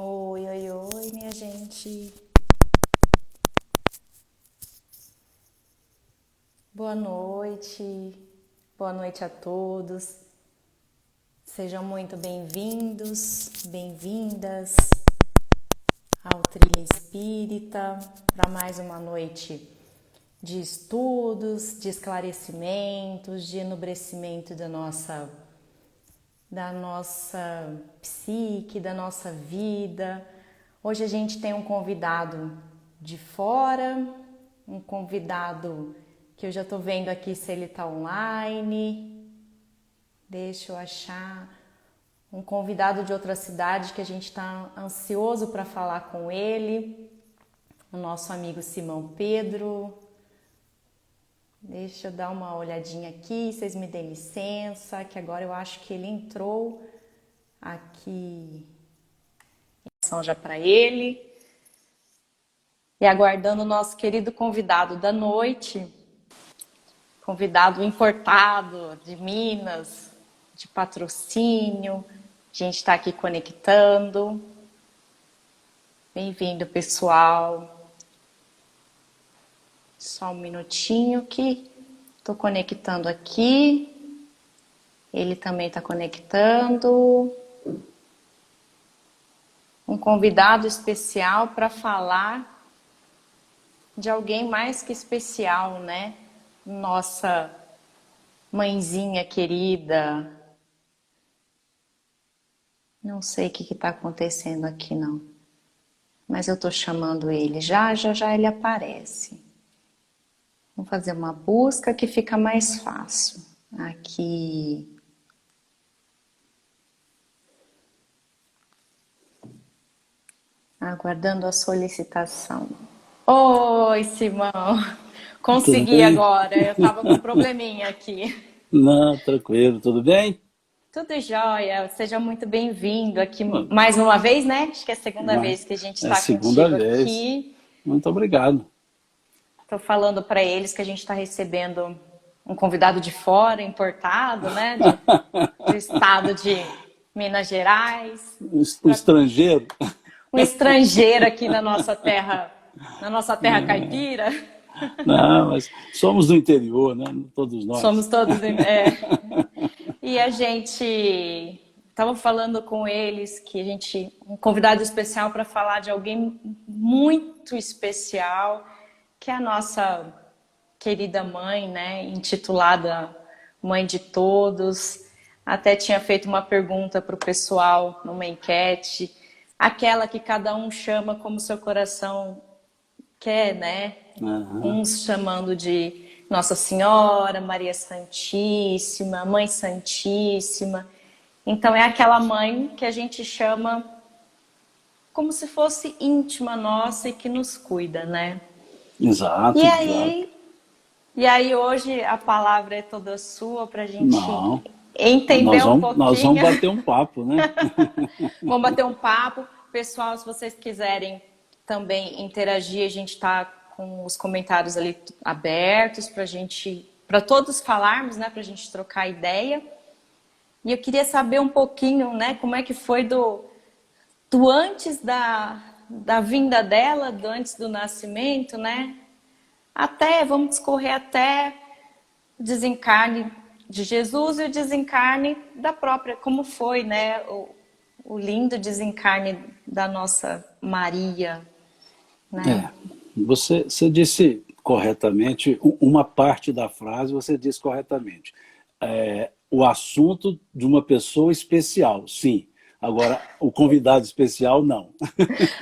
Oi, oi, oi, minha gente. Boa noite. Boa noite a todos. Sejam muito bem-vindos, bem-vindas ao Trilha Espírita para mais uma noite de estudos, de esclarecimentos, de enobrecimento da nossa psique, da nossa vida. Hoje a gente tem um convidado de fora, um convidado que eu já tô vendo aqui se ele tá online. Deixa eu achar um convidado de outra cidade que a gente tá ansioso para falar com ele, o nosso amigo Simão Pedro. Deixa eu dar uma olhadinha aqui, vocês me deem licença, que agora eu acho que ele entrou aqui. Já para ele. E aguardando o nosso querido convidado da noite, convidado importado de Minas, de Patrocínio. A gente está aqui conectando. Bem-vindo, pessoal. Só um minutinho que estou conectando aqui. Ele também está conectando. Um convidado especial para falar de alguém mais que especial, né? Nossa mãezinha querida. Não sei o que está acontecendo aqui, não. Mas eu estou chamando ele. Já ele aparece. Vamos fazer uma busca que fica mais fácil. Aqui. Aguardando a solicitação. Oi, Simão. Tudo Consegui bem? agora. Eu estava com um probleminha aqui. Não, tranquilo, tudo bem? Tudo jóia. Seja muito bem-vindo aqui Bom, mais uma vez, né? Acho que é a segunda mas vez que a gente é a está segunda contigo vez. aqui. Muito obrigado. Estou falando para eles que a gente está recebendo um convidado de fora, importado, né? Do estado de Minas Gerais. O estrangeiro? Um estrangeiro aqui na nossa terra caipira. Não, mas somos do interior, né? Todos Somos nós. todos. E a gente estava falando com eles que um convidado especial para falar de alguém muito especial, que é a nossa querida mãe, né? Intitulada Mãe de Todos. Até tinha feito uma pergunta para o pessoal numa enquete, aquela que cada um chama como seu coração quer, né? Aham. Uns chamando de Nossa Senhora, Maria Santíssima, Mãe Santíssima. Então é aquela mãe que a gente chama como se fosse íntima nossa e que nos cuida, né? E Exato, exato. aí, e aí hoje a palavra é toda sua para a gente Não, entender um nós vamos pouquinho. bater um papo, né? Vamos bater um papo. Pessoal, se vocês quiserem também interagir, a gente está com os comentários ali abertos para todos falarmos, né? Para a gente trocar ideia. E eu queria saber um pouquinho, né? Como é que foi do antes da vinda dela, do antes do nascimento, né? Vamos discorrer até o desencarne de Jesus e o desencarne da própria, como foi, né? O lindo desencarne da nossa Maria, né? É, você disse corretamente, uma parte da frase você disse corretamente. O assunto de uma pessoa especial, sim. Agora, o convidado especial, não.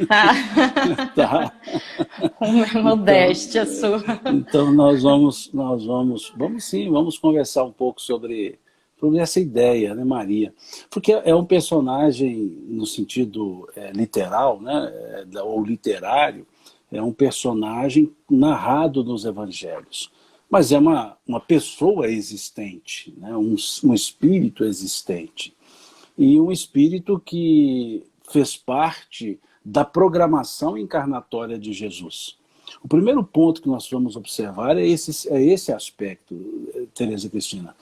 Tá? Uma Então, modéstia sua. então vamos sim, vamos conversar um pouco sobre essa ideia, né, Maria? Porque é um personagem no sentido literal, né, ou literário, é um personagem narrado nos evangelhos. Mas é uma pessoa existente, né, um espírito existente. E um espírito que fez parte da programação encarnatória de Jesus. O primeiro ponto que nós vamos observar é esse aspecto, Tereza Cristina.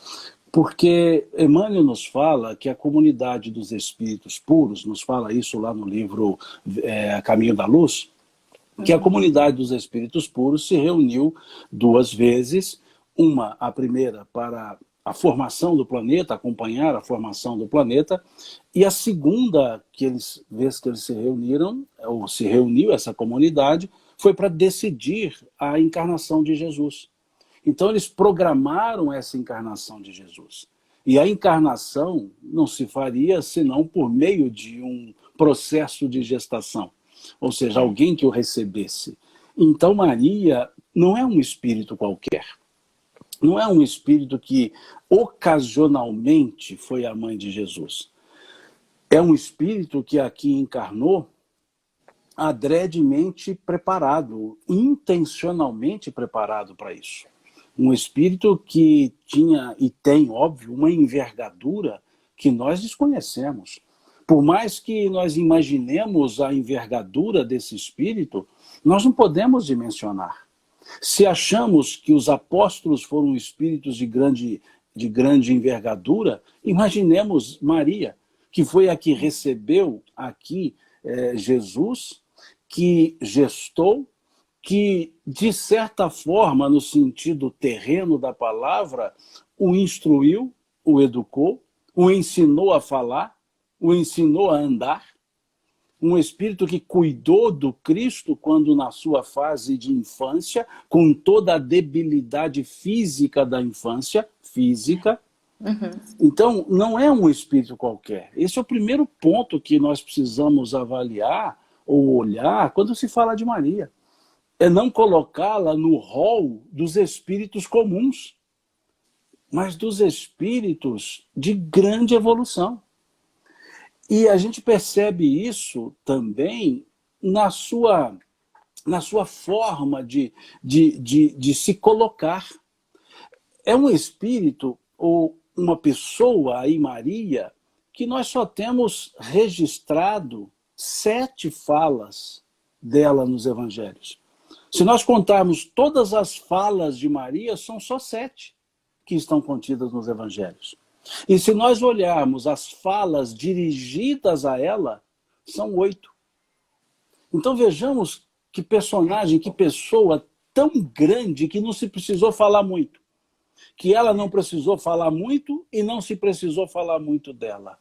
Porque Emmanuel nos fala que a comunidade dos espíritos puros, nos fala isso lá no livro Caminho da Luz, que a comunidade dos espíritos puros se reuniu 2 vezes, a primeira para a formação do planeta, acompanhar a formação do planeta, e a segunda vez que eles se reuniram, ou se reuniu essa comunidade, foi para decidir a encarnação de Jesus. Então eles programaram essa encarnação de Jesus. E a encarnação não se faria senão por meio de um processo de gestação. Ou seja, alguém que o recebesse. Então Maria não é um espírito qualquer. Não é um espírito que ocasionalmente foi a mãe de Jesus. É um espírito que aqui encarnou adredemente preparado, intencionalmente preparado para isso. Um espírito que tinha e tem, óbvio, uma envergadura que nós desconhecemos. Por mais que nós imaginemos a envergadura desse espírito, nós não podemos dimensionar. Se achamos que os apóstolos foram espíritos de grande envergadura, imaginemos Maria, que foi a que recebeu aqui Jesus, que gestou, que, de certa forma, no sentido terreno da palavra, o instruiu, o educou, o ensinou a falar, o ensinou a andar. Um espírito que cuidou do Cristo quando na sua fase de infância, com toda a debilidade física da infância, física. Então, não é um espírito qualquer. Esse é o primeiro ponto que nós precisamos avaliar ou olhar quando se fala de Maria. É não colocá-la no rol dos espíritos comuns, mas dos espíritos de grande evolução. E a gente percebe isso também na sua forma de se colocar. É um espírito ou uma pessoa, aí Maria, que nós só temos registrado 7 falas dela nos evangelhos. Se nós contarmos todas as falas de Maria, são só 7 que estão contidas nos evangelhos. E se nós olharmos as falas dirigidas a ela, são 8. Então vejamos que personagem, que pessoa tão grande que não se precisou falar muito. Que ela não precisou falar muito e não se precisou falar muito dela.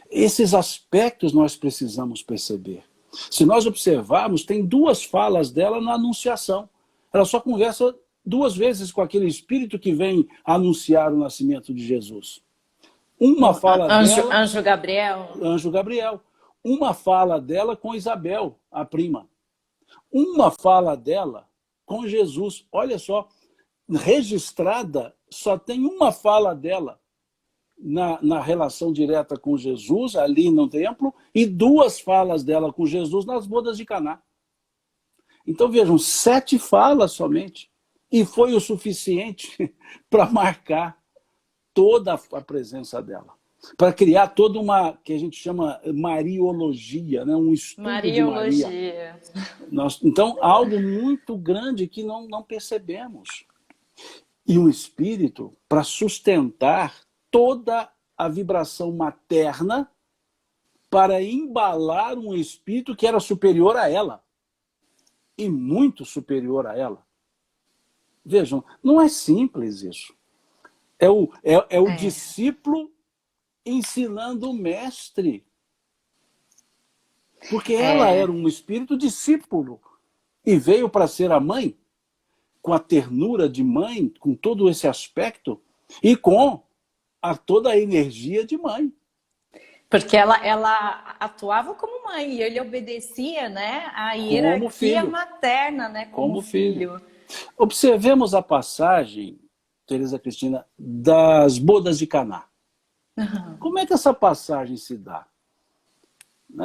Esses aspectos nós precisamos perceber. Se nós observarmos, tem 2 falas dela na Anunciação. Ela só conversa 2 vezes com aquele espírito que vem anunciar o nascimento de Jesus. Uma fala dela... Anjo Gabriel. Anjo Gabriel. Uma fala dela com Isabel, a prima. Uma fala dela com Jesus. Olha só, registrada, só tem uma fala dela na relação direta com Jesus, ali no templo, e 2 falas dela com Jesus nas bodas de Caná. Então vejam, 7 falas somente. E foi o suficiente para marcar toda a presença dela. Para criar toda uma, que a gente chama mariologia, né? Um estudo Mariologia. de Maria. Então, algo muito grande que não percebemos. E um espírito para sustentar toda a vibração materna para embalar um espírito que era superior a ela. E muito superior a ela. Vejam, não é simples isso. É o discípulo ensinando o mestre. Porque ela era um espírito discípulo. E veio para ser a mãe, com a ternura de mãe, com todo esse aspecto, e com toda a energia de mãe. Porque ela atuava como mãe, e ele obedecia, né, a hierarquia materna, né, como filho. Observemos a passagem, Tereza Cristina, das bodas de Caná. Como é que essa passagem se dá?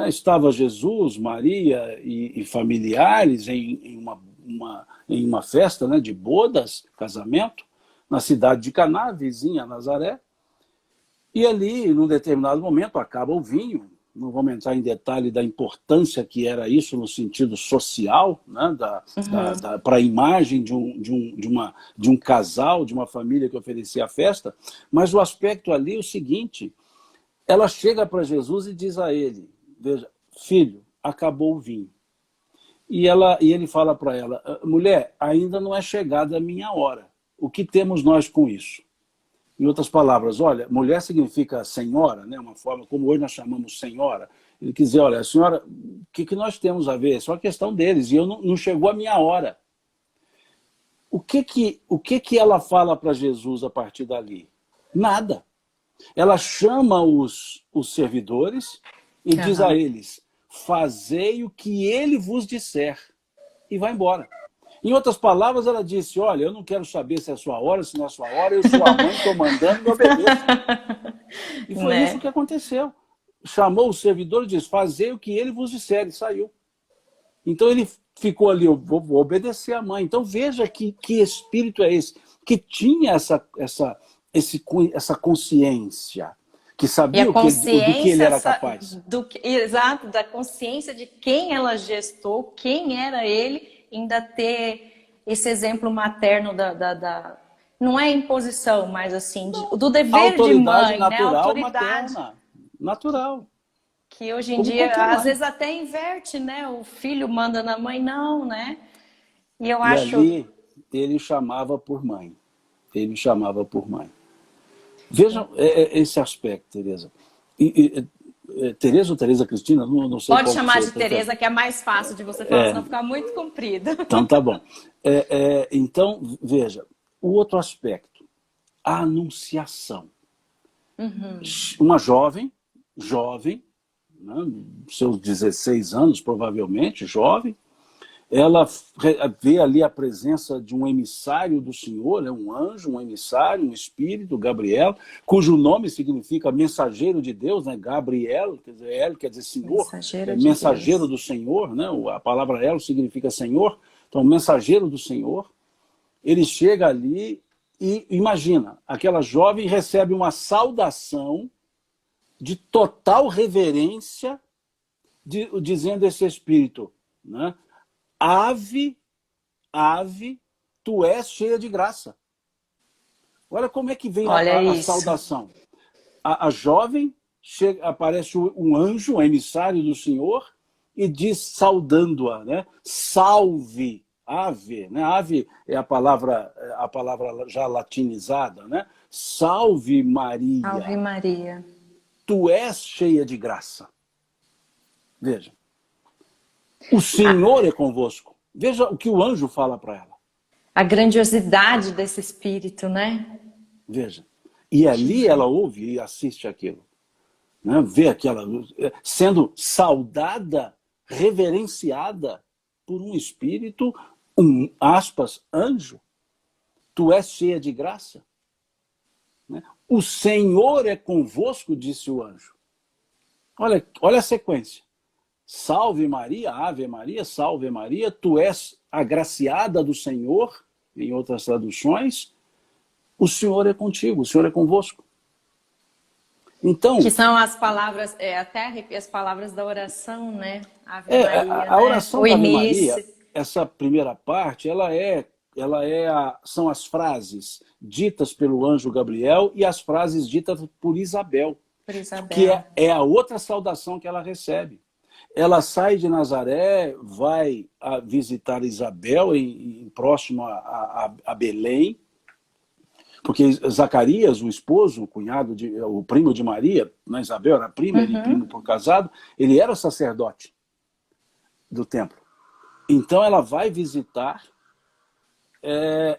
Estava Jesus, Maria e familiares em uma festa, né, de bodas, casamento, na cidade de Caná, vizinha a Nazaré. E ali, num determinado momento, acaba o vinho. não vamos entrar em detalhe da importância que era isso no sentido social, né, para a imagem de um casal, de uma família que oferecia a festa, mas o aspecto ali é o seguinte, ela chega para Jesus e diz a ele, veja, filho, acabou o vinho. E ele fala para ela, mulher, ainda não é chegada a minha hora. O que temos nós com isso? Em outras palavras, olha, mulher significa senhora, né? Uma forma como hoje nós chamamos senhora. Ele quer dizer, olha, a senhora, o que nós temos a ver? É só questão deles, e eu não chegou a minha hora. O que ela fala para Jesus a partir dali? Nada. Ela chama os servidores e diz a eles, fazei o que ele vos disser, e vai embora. Em outras palavras, ela disse, olha, eu não quero saber se é a sua hora, se não é a sua hora, eu sou a mãe, estou mandando, me obedeço. E foi isso que aconteceu. Chamou o servidor e disse, fazei o que ele vos disser, e saiu. Então ele ficou ali, eu vou obedecer a mãe. Então veja que espírito é esse, que tinha essa consciência, que sabia do que ele era capaz. Exato, da consciência de quem ela gestou, quem era ele, ainda ter esse exemplo materno não é imposição, mas assim, do dever de mãe, natural, né? Autoridade materna, natural. Que hoje em dia, às vezes até inverte, né? O filho manda na mãe, não, né? E ali ele chamava por mãe. Ele chamava por mãe. Vejam esse aspecto, Tereza. Tereza ou Tereza Cristina? Não sei. Pode chamar de Tereza, que é mais fácil de você falar, senão ficar muito comprido. Então tá bom. Então, veja, o outro aspecto, a anunciação. Uma jovem, né, seus 16 anos, provavelmente, jovem, ela vê ali a presença de um emissário do Senhor, né, um anjo, um emissário, um espírito, Gabriel, cujo nome significa mensageiro de Deus, né, Gabriel, quer dizer Senhor, mensageiro do Senhor, né, a palavra El significa Senhor, então mensageiro do Senhor. Ele chega ali e imagina, aquela jovem recebe uma saudação de total reverência, dizendo esse espírito, né, ave, tu és cheia de graça. Olha como é que vem a saudação. A jovem, aparece um anjo, um emissário do Senhor, e diz, saudando-a, né? Salve, ave. Né? Ave é a palavra já latinizada, né? Salve, Maria. Ave Maria. Tu és cheia de graça. Veja. O Senhor é convosco. Veja o que o anjo fala para ela. A grandiosidade desse espírito, né? Veja. E ali ela ouve e assiste aquilo. Né? Vê aquela sendo saudada, reverenciada por um espírito, aspas, anjo. Tu és cheia de graça. Né? O Senhor é convosco, disse o anjo. Olha a sequência. Salve Maria, Ave Maria, salve Maria, tu és agraciada do Senhor, em outras traduções, o Senhor é contigo, o Senhor é convosco. Então, que são as palavras, até as palavras da oração, né? Ave Maria, a oração da Ave Maria, essa primeira parte, são as frases ditas pelo anjo Gabriel e as frases ditas por Isabel. Que é a outra saudação que ela recebe. Ela sai de Nazaré, vai visitar Isabel, próximo a Belém, porque Zacarias, o esposo, o primo de Maria, né, Isabel era prima, ele primo por casado, ele era sacerdote do templo. Então ela vai visitar,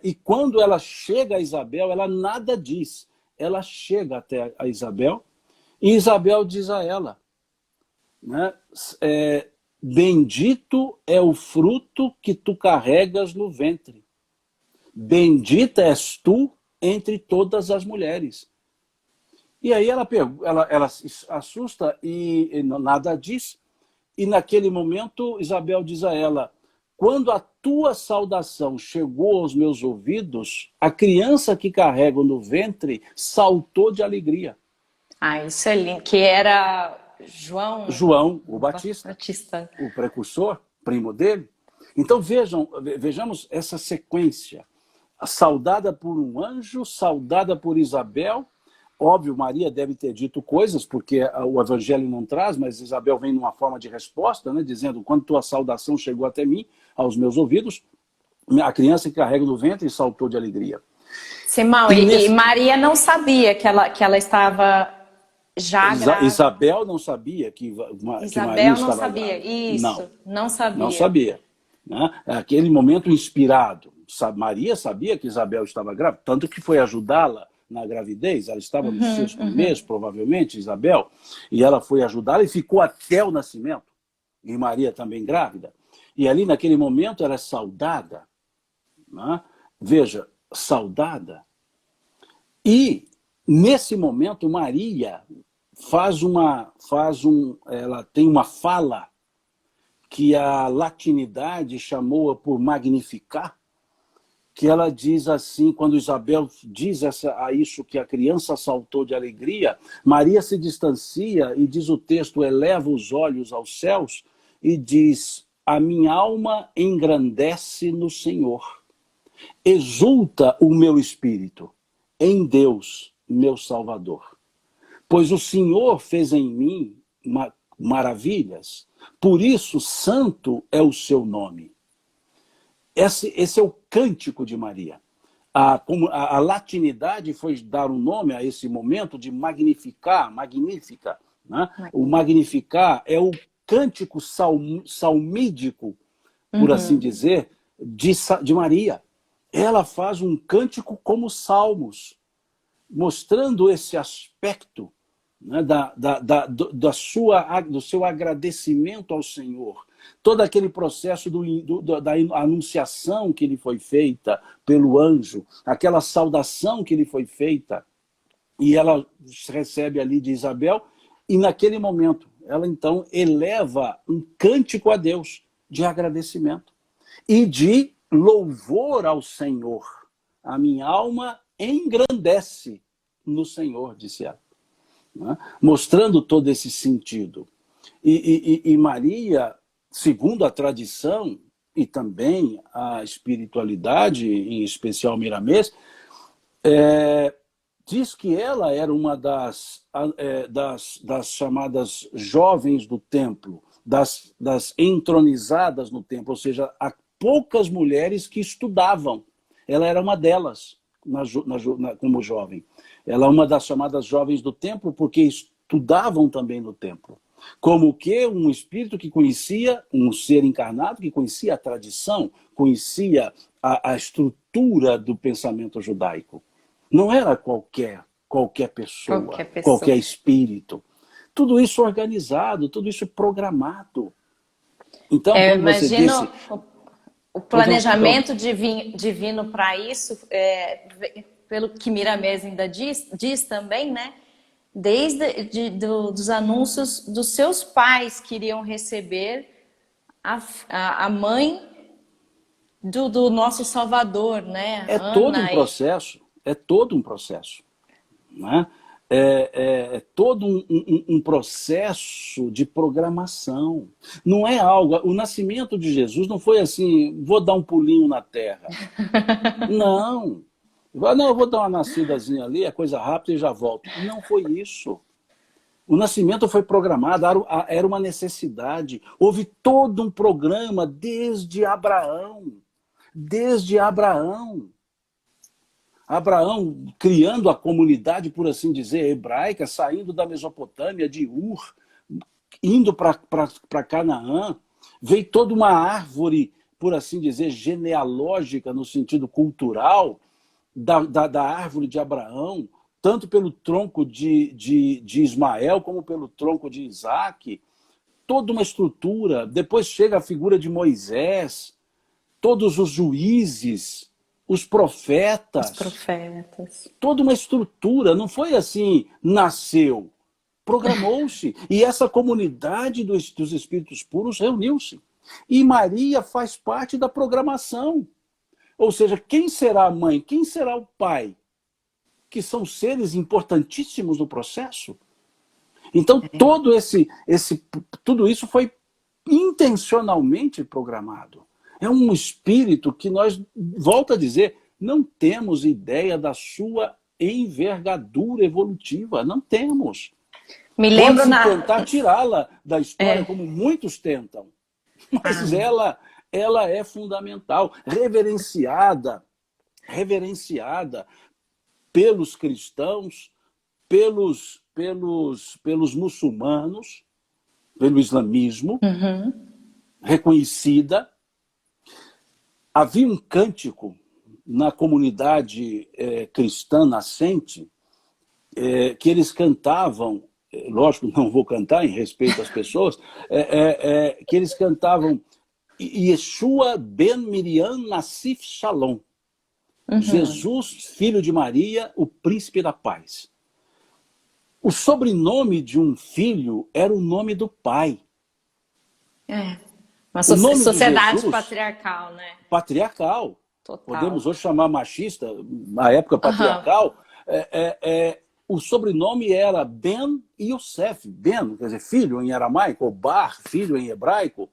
e quando ela chega a Isabel, ela nada diz. Ela chega até a Isabel, e Isabel diz a ela, né, bendito é o fruto que tu carregas no ventre. Bendita és tu entre todas as mulheres. E aí ela assusta e nada diz. E naquele momento Isabel diz a ela, quando a tua saudação chegou aos meus ouvidos, a criança que carrego no ventre saltou de alegria. Isso é lindo. Que era João, o Batista, o precursor, primo dele. Então vejamos essa sequência. Saudada por um anjo, saudada por Isabel. Óbvio, Maria deve ter dito coisas, porque o evangelho não traz, mas Isabel vem numa forma de resposta, né, dizendo, quando tua saudação chegou até mim, aos meus ouvidos, a criança que carrega no ventre saltou de alegria. Simão, e Maria não sabia que ela estava já grávida. Isabel não sabia que Maria estava grávida. Isabel não sabia, isso, não sabia. Não sabia. Né? Aquele momento inspirado. Maria sabia que Isabel estava grávida, tanto que foi ajudá-la na gravidez. Ela estava no sexto mês, provavelmente, Isabel, e ela foi ajudá-la e ficou até o nascimento. E Maria também grávida. E ali, naquele momento, ela é saudada. Né? Veja, saudada. E, nesse momento, Maria ela tem uma fala que a latinidade chamou por magnificar, que ela diz assim, quando Isabel diz a isso que a criança saltou de alegria, Maria se distancia e diz o texto, eleva os olhos aos céus e diz, a minha alma engrandece no Senhor, exulta o meu espírito em Deus, meu Salvador. Pois o Senhor fez em mim maravilhas, por isso santo é o seu nome. Esse é o cântico de Maria. A latinidade foi dar um nome a esse momento de magnificar, magnífica. Né? O magnificar é o cântico salmídico, por assim dizer, de Maria. Ela faz um cântico como salmos, mostrando esse aspecto, né, do seu agradecimento ao Senhor. Todo aquele processo da anunciação que lhe foi feita pelo anjo, aquela saudação que lhe foi feita, e ela recebe ali de Isabel, e naquele momento, ela então eleva um cântico a Deus de agradecimento e de louvor ao Senhor. A minha alma engrandece no Senhor, disse ela. Né? Mostrando todo esse sentido. E Maria, segundo a tradição e também a espiritualidade, em especial Miramês, diz que ela era uma das chamadas jovens do templo, das entronizadas no templo, ou seja, há poucas mulheres que estudavam. Ela era uma delas, como jovem. Ela é uma das chamadas jovens do templo, porque estudavam também no templo. Como que um espírito que conhecia, um ser encarnado que conhecia a tradição, conhecia a estrutura do pensamento judaico. Não era qualquer pessoa, qualquer espírito. Tudo isso organizado, tudo isso programado. Então, quando você disse... O planejamento divino para isso, pelo que Miramês ainda diz também, né? Desde dos anúncios dos seus pais que iriam receber a mãe do nosso Salvador, né? Todo um processo. Né? É todo um processo de programação. Não é algo... O nascimento de Jesus não foi assim, vou dar um pulinho na terra. Não. Não, eu vou dar uma nascidazinha ali, é coisa rápida e já volto. Não foi isso. O nascimento foi programado, era uma necessidade. Houve todo um programa desde Abraão. Desde Abraão. Abraão criando a comunidade, por assim dizer, hebraica, saindo da Mesopotâmia, de Ur, indo para Canaã. Veio toda uma árvore, por assim dizer, genealógica, no sentido cultural, da árvore de Abraão, tanto pelo tronco de Ismael, como pelo tronco de Isaac. Toda uma estrutura. Depois chega a figura de Moisés, todos os juízes, os profetas. Toda uma estrutura. Não foi assim, nasceu. Programou-se. E essa comunidade dos espíritos puros reuniu-se. E Maria faz parte da programação. Ou seja, quem será a mãe? Quem será o pai? Que são seres importantíssimos no processo. Então, tudo isso foi intencionalmente programado. É um espírito que nós, volto a dizer, não temos ideia da sua envergadura evolutiva. Não temos. Me lembro Pode-se tentar tirá-la da história, como muitos tentam. Mas ela é fundamental, reverenciada pelos cristãos, pelos muçulmanos, pelo islamismo, reconhecida. Havia um cântico na comunidade cristã nascente que eles cantavam, lógico, não vou cantar em respeito às pessoas, que eles cantavam Yeshua ben Miriam Nassif Shalom. Jesus, filho de Maria, o príncipe da paz. O sobrenome de um filho era o nome do pai. Uma sociedade Jesus, patriarcal, né? Patriarcal. Total. Podemos hoje chamar machista, na época patriarcal. O sobrenome era Ben Yosef. Ben, quer dizer, filho em aramaico, ou Bar, filho em hebraico.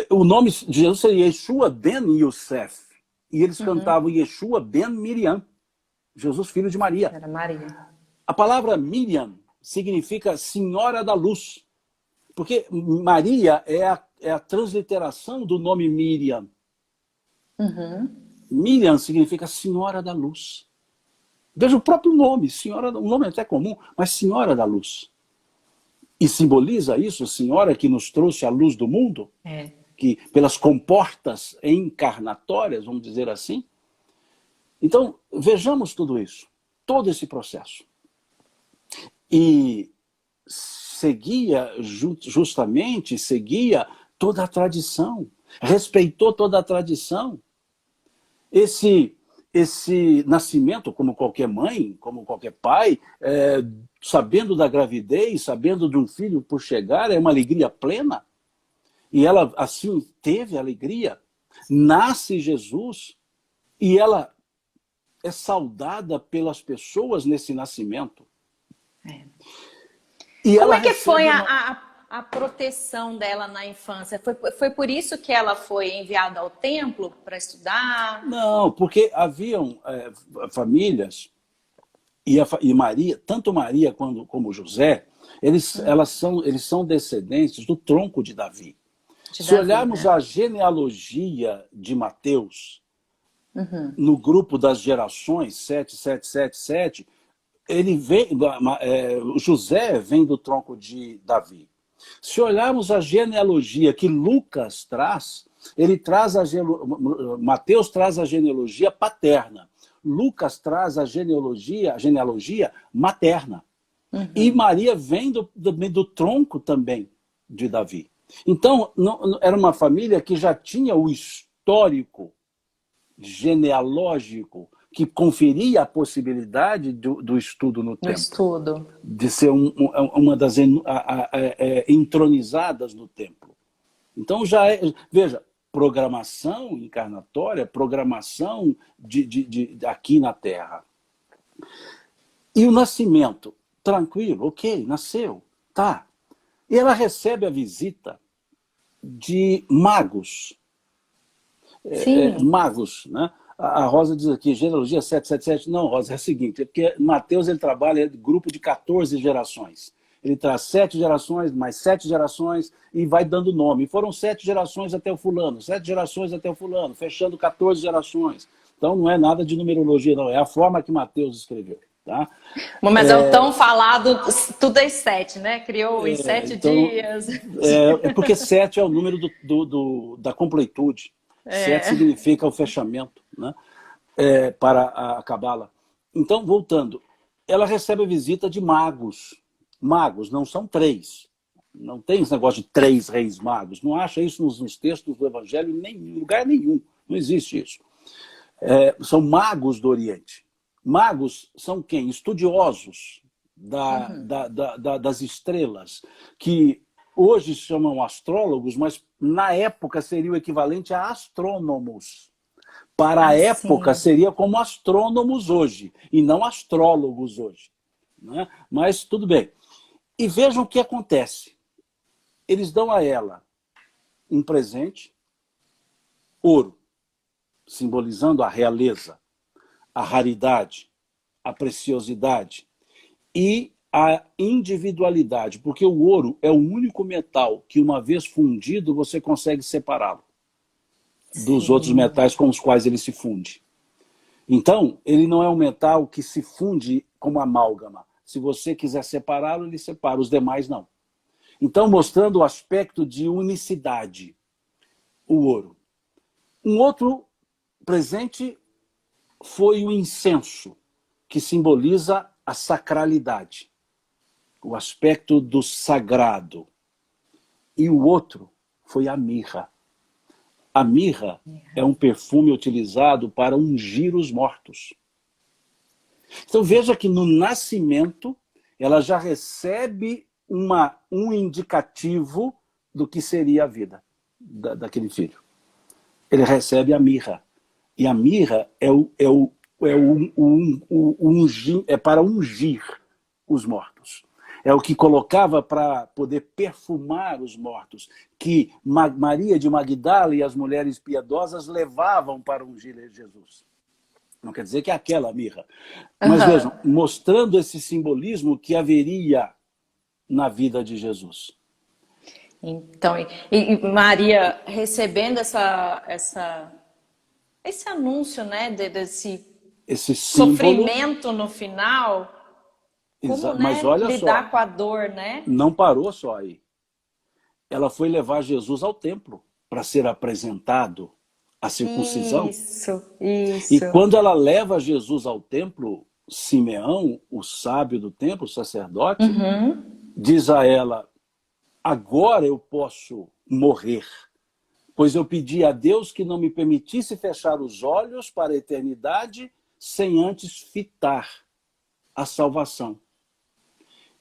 O nome de Jesus seria Yeshua ben Yosef. E eles cantavam Yeshua ben Miriam. Jesus, filho de Maria. Era Maria. A palavra Miriam significa Senhora da Luz. Porque Maria é a transliteração do nome Miriam. Miriam significa Senhora da Luz. Veja o próprio nome, um nome até comum, mas Senhora da Luz. E simboliza isso, Senhora que nos trouxe a luz do mundo, que pelas comportas encarnatórias, vamos dizer assim. Então, vejamos tudo isso, todo esse processo. E justamente seguia toda a tradição, respeitou toda a tradição. Esse nascimento, como qualquer mãe, como qualquer pai, sabendo da gravidez, sabendo de um filho por chegar, é uma alegria plena. E ela, assim, teve alegria. Nasce Jesus e ela é saudada pelas pessoas nesse nascimento. E como é que foi a proteção dela na infância? Foi por isso que ela foi enviada ao templo para estudar? Não, porque haviam famílias, e Maria, tanto Maria como José, eles são descendentes do tronco de Davi. Se olharmos a genealogia de Mateus, no grupo das gerações, 7, José vem do tronco de Davi. Se olharmos a genealogia que Lucas traz, Mateus traz a genealogia paterna. Lucas traz a genealogia materna. E Maria vem do tronco também de Davi. Então, era uma família que já tinha o histórico genealógico que conferia a possibilidade do estudo no templo. De ser uma das entronizadas no templo. Então, veja, programação encarnatória, programação aqui na Terra. E o nascimento, tranquilo, ok, nasceu, tá. E ela recebe a visita de magos. Magos, né? A Rosa diz aqui, genealogia 777. Não, Rosa, é o seguinte, é porque Mateus ele trabalha em grupo de 14 gerações. Ele traz 7 gerações, mais 7 gerações, e vai dando nome. E foram 7 gerações até o fulano, 7 gerações até o fulano, fechando 14 gerações. Então não é nada de numerologia, não. É a forma que Mateus escreveu. Tá? Mas é o tão falado, tudo é 7, né? Criou em 7 dias. Porque 7 é o número da completude. 7 significa o fechamento, né? Para a Cabala. Então, voltando, ela recebe a visita de magos. Magos, não são 3. Não tem esse negócio de 3 reis magos. Não acha isso nos textos do Evangelho em lugar nenhum. Não existe isso. São magos do Oriente. Magos são quem? Estudiosos das estrelas, que hoje chamam astrólogos, mas na época seria o equivalente a astrônomos. Para a época seria como astrônomos hoje, e não astrólogos hoje. né? Mas tudo bem. E vejam o que acontece. Eles dão a ela um presente, ouro, simbolizando a realeza, a raridade, a preciosidade e a individualidade, porque o ouro é o único metal que, uma vez fundido, você consegue separá-lo dos outros metais com os quais ele se funde. Então, ele não é um metal que se funde como amálgama. Se você quiser separá-lo, ele separa, os demais não. Então, mostrando o aspecto de unicidade, o ouro. Um outro presente foi o incenso, que simboliza a sacralidade, o aspecto do sagrado. E o outro foi a mirra. A mirra é um perfume utilizado para ungir os mortos. Então veja que no nascimento ela já recebe um indicativo do que seria a vida daquele filho. Ele recebe a mirra. E a mirra é para ungir os mortos. É o que colocava para poder perfumar os mortos, que Maria de Magdala e as mulheres piedosas levavam para ungir Jesus. Não quer dizer que é aquela mirra. Mas vejam, mostrando esse simbolismo que haveria na vida de Jesus. Então, e Maria recebendo esse anúncio, né, desse sofrimento no final, como, mas né, olha lidar só, com a dor, né? Não parou só aí. Ela foi levar Jesus ao templo para ser apresentado à circuncisão. Isso. E quando ela leva Jesus ao templo, Simeão, o sábio do templo, o sacerdote, diz a ela: agora eu posso morrer, pois eu pedi a Deus que não me permitisse fechar os olhos para a eternidade sem antes fitar a salvação.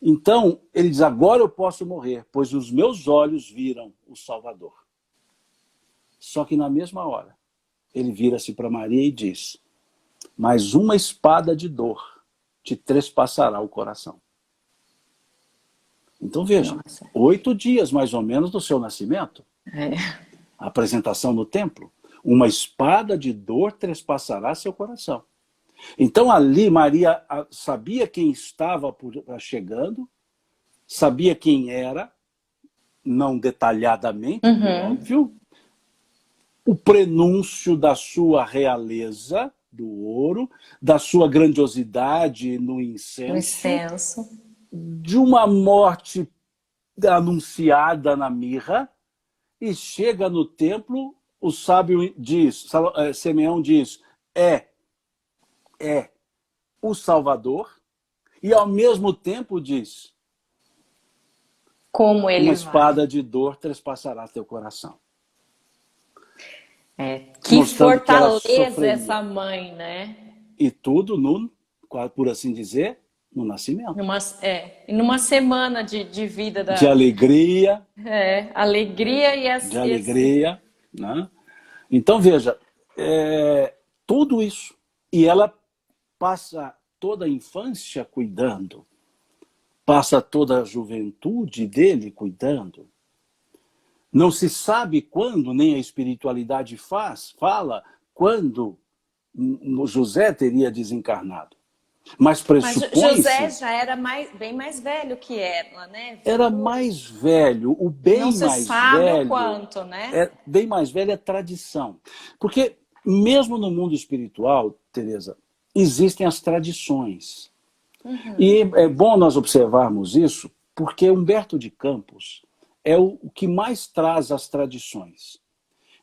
Então, ele diz, agora eu posso morrer, pois os meus olhos viram o Salvador. Só que na mesma hora, ele vira-se para Maria e diz, mas uma espada de dor te trespassará o coração. Então vejam, 8 dias mais ou menos do seu nascimento, a apresentação no templo, uma espada de dor trespassará seu coração. Então ali Maria sabia quem estava chegando, sabia quem era, não detalhadamente, óbvio, o prenúncio da sua realeza, do ouro, da sua grandiosidade no incenso, de uma morte anunciada na mirra, e chega no templo, o sábio diz, Simeão diz, é o Salvador, e ao mesmo tempo diz, como ele uma espada de dor trespassará teu coração. Que fortaleza essa mãe, né? E tudo, por assim dizer, no nascimento. Numa semana de vida. De alegria. Alegria e de alegria. Né? Então, veja, tudo isso. E ela passa toda a infância cuidando, passa toda a juventude dele cuidando. Não se sabe quando, nem a espiritualidade fala, quando José teria desencarnado. Mas pressupõe-se... Mas José já era bem mais velho que ela, né? Era mais velho, o bem mais velho... Não se sabe o quanto, né? Bem mais velho é tradição. Porque mesmo no mundo espiritual, Tereza, existem as tradições. E é bom nós observarmos isso, porque Humberto de Campos é o que mais traz as tradições.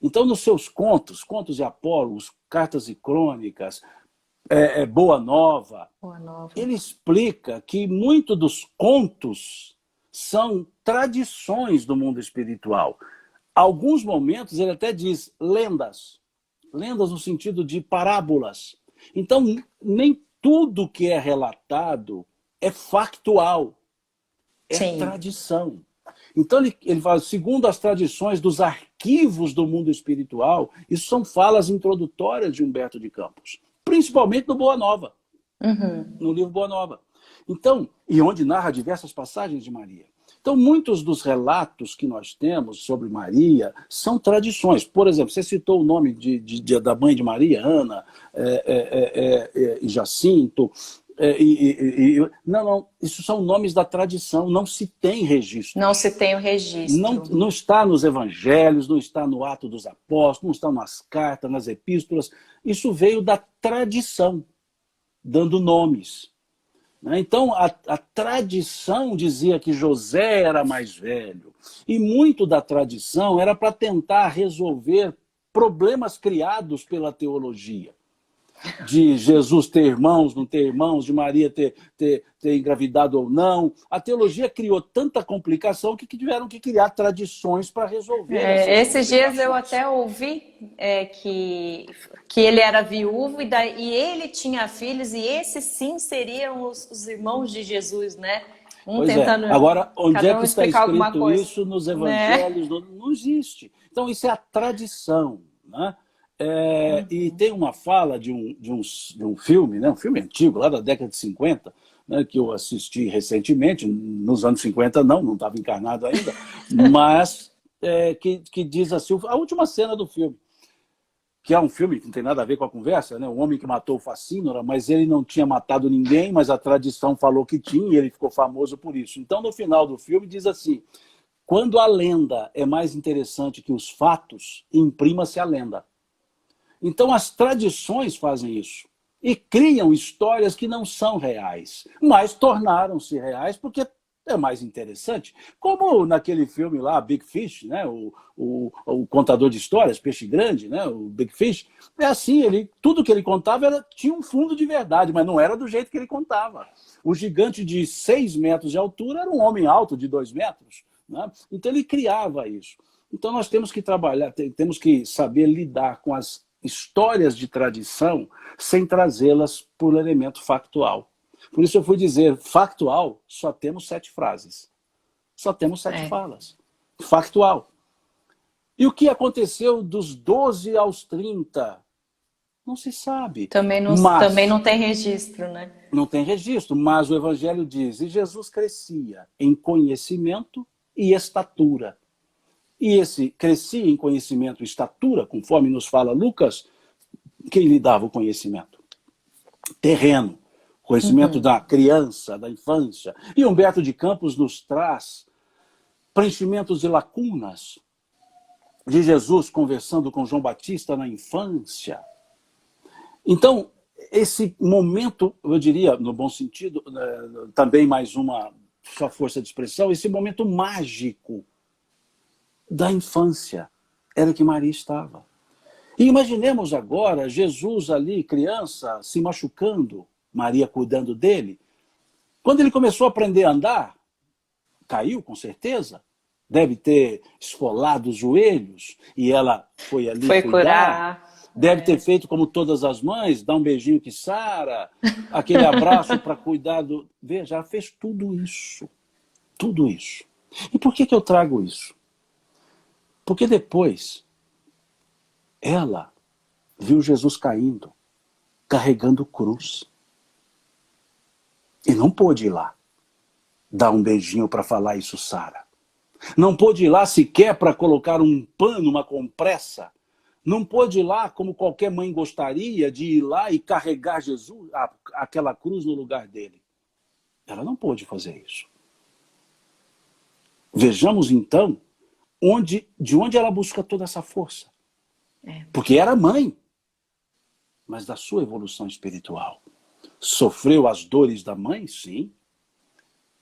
Então, nos seus contos de Apolo, Cartas e Crônicas, Boa Nova, ele explica que muito dos contos são tradições do mundo espiritual. Alguns momentos ele até diz lendas no sentido de parábolas. Então, nem tudo que é relatado é factual, é tradição. Então, ele fala, segundo as tradições dos arquivos do mundo espiritual, isso são falas introdutórias de Humberto de Campos, principalmente no Boa Nova, no livro Boa Nova. Então, e onde narra diversas passagens de Maria. Então, muitos dos relatos que nós temos sobre Maria são tradições. Por exemplo, você citou o nome da mãe de Maria, Ana, e Jacinto. Não, isso são nomes da tradição, não se tem registro. Não se tem o registro. Não está nos evangelhos, não está no Ato dos Apóstolos, não está nas cartas, nas epístolas. Isso veio da tradição, dando nomes. Então, a tradição dizia que José era mais velho. E muito da tradição era para tentar resolver problemas criados pela teologia. De Jesus ter irmãos, não ter irmãos, de Maria ter engravidado ou não. A teologia criou tanta complicação que tiveram que criar tradições para resolver. Esses dias eu até ouvi que ele era viúvo e ele tinha filhos, e esses sim seriam os irmãos de Jesus, né? Tentando. Agora, onde é que está escrito isso nos evangelhos? Né? Não existe. Então, isso é a tradição, né? E tem uma fala de um filme, né? Um filme antigo, lá da década de 50, né? Que eu assisti recentemente, nos anos 50 não estava encarnado ainda, mas que diz assim, a última cena do filme, que é um filme que não tem nada a ver com a conversa, né? O homem que matou o Facínora, mas ele não tinha matado ninguém, mas a tradição falou que tinha e ele ficou famoso por isso. Então, no final do filme, diz assim, quando a lenda é mais interessante que os fatos, imprima-se a lenda. Então, as tradições fazem isso e criam histórias que não são reais, mas tornaram-se reais porque é mais interessante. Como naquele filme lá, Big Fish, né? o contador de histórias, Peixe Grande, né? O Big Fish, é assim, tudo que ele contava tinha um fundo de verdade, mas não era do jeito que ele contava. O gigante de 6 metros de altura era um homem alto de 2 metros. Né? Então, ele criava isso. Então, nós temos que trabalhar, temos que saber lidar com as histórias de tradição sem trazê-las por elemento factual. Por isso eu fui dizer, factual, só temos 7 frases. Só temos 7 falas. Factual. E o que aconteceu dos 12 aos 30? Não se sabe. Também não tem registro, né? Não tem registro, mas o Evangelho diz, e Jesus crescia em conhecimento e estatura. E esse crescia em conhecimento e estatura, conforme nos fala Lucas, quem lhe dava o conhecimento? Terreno, conhecimento da criança, da infância. E Humberto de Campos nos traz preenchimentos de lacunas de Jesus conversando com João Batista na infância. Então, esse momento, eu diria, no bom sentido, também mais uma só força de expressão, esse momento mágico da infância era que Maria estava. E imaginemos agora Jesus ali, criança, se machucando, Maria cuidando dele. Quando ele começou a aprender a andar, caiu com certeza, deve ter esfolado os joelhos, e ela foi ali cuidar. Deve ter feito como todas as mães, dar um beijinho que sara, aquele abraço para cuidar do... Veja, ela fez tudo isso. Tudo isso. E por que eu trago isso? Porque depois ela viu Jesus caindo, carregando cruz. E não pôde ir lá dar um beijinho para falar isso, Sara. Não pôde ir lá sequer para colocar um pano, uma compressa. Não pôde ir lá como qualquer mãe gostaria de ir lá e carregar Jesus, aquela cruz no lugar dele. Ela não pôde fazer isso. Vejamos então de onde ela busca toda essa força. Porque era mãe, mas da sua evolução espiritual. Sofreu as dores da mãe? Sim.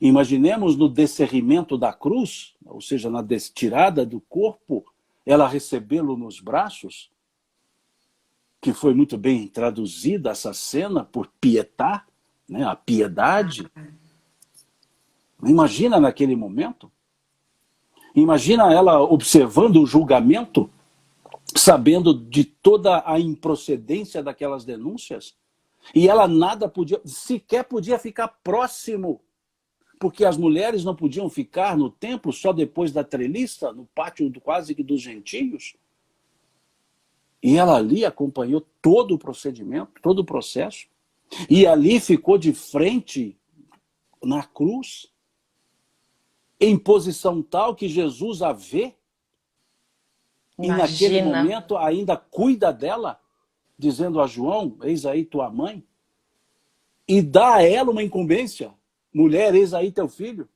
Imaginemos no descerrimento da cruz, ou seja, na tirada do corpo, ela recebê-lo nos braços, que foi muito bem traduzida essa cena por pietá, né, a piedade. Imagina naquele momento. Imagina ela observando o julgamento, sabendo de toda a improcedência daquelas denúncias, e ela sequer podia ficar próximo, porque as mulheres não podiam ficar no templo só depois da treliça, no pátio quase que dos gentios. E ela ali acompanhou todo o procedimento, todo o processo, e ali ficou de frente na cruz, em posição tal que Jesus a vê, e naquele Imagina. momento ainda cuida dela, dizendo a João, eis aí tua mãe, e dá a ela uma incumbência, mulher, eis aí teu filho.